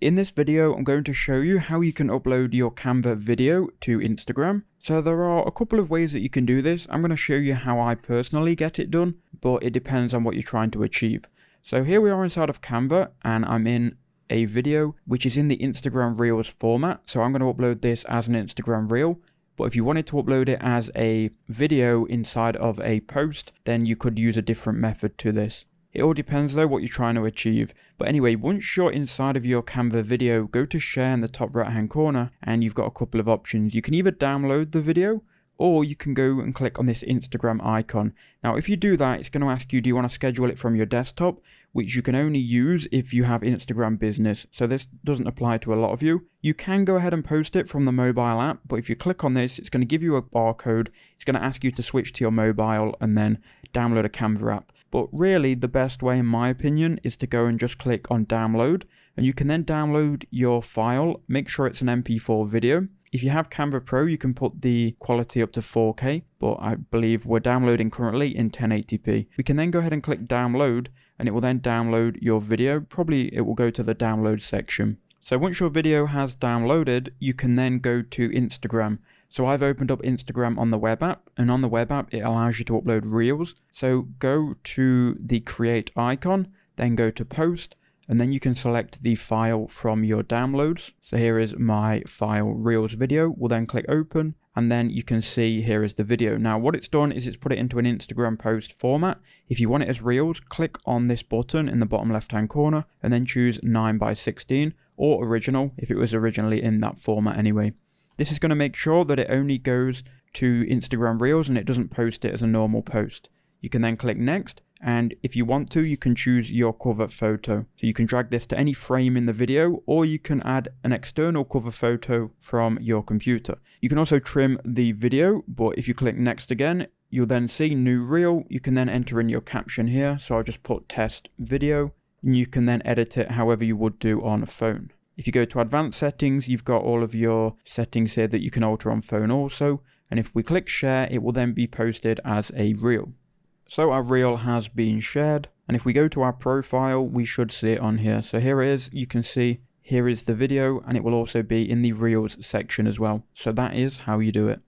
In this video, I'm going to show you how you can upload your Canva video to Instagram. So there are a couple of ways that you can do this. I'm going to show you how I personally get it done, but it depends on what you're trying to achieve. So here we are inside of Canva, and I'm in a video which is in the Instagram Reels format. So I'm going to upload this as an Instagram Reel. But if you wanted to upload it as a video inside of a post, then you could use a different method to this. It all depends though what you're trying to achieve. But anyway, once you're inside of your Canva video, go to share in the top right hand corner and you've got a couple of options. You can either download the video or you can go and click on this Instagram icon. Now if you do that, it's going to ask you, do you want to schedule it from your desktop, which you can only use if you have Instagram Business. So this doesn't apply to a lot of you. You can go ahead and post it from the mobile app, but if you click on this, it's going to give you a barcode. It's going to ask you to switch to your mobile and then download a Canva app. But really the best way in my opinion is to go and just click on download, and you can then download your file. Make sure it's an MP4 video. If you have Canva Pro, you can put the quality up to 4K, but I believe we're downloading currently in 1080p. We can then go ahead and click download, and it will then download your video. Probably it will go to the download section. So once your video has downloaded, you can then go to Instagram. So I've opened up Instagram on the web app, and on the web app, it allows you to upload Reels. So go to the create icon, then go to post, and then you can select the file from your downloads. So here is my file Reels video. We'll then click open, and then you can see here is the video. Now what it's done is it's put it into an Instagram post format. If you want it as Reels, click on this button in the bottom left hand corner and then choose 9:16 or original if it was originally in that format anyway. This is going to make sure that it only goes to Instagram Reels and it doesn't post it as a normal post. You can then click next, and if you want to, you can choose your cover photo. So you can drag this to any frame in the video, or you can add an external cover photo from your computer. You can also trim the video, but if you click next again, you'll then see new reel. You can then enter in your caption here. So I'll just put test video, and you can then edit it however you would do on a phone. If you go to advanced settings, you've got all of your settings here that you can alter on phone also. And if we click share, it will then be posted as a reel. So our reel has been shared. And if we go to our profile, we should see it on here. So here it is. You can see here is the video, and it will also be in the reels section as well. So that is how you do it.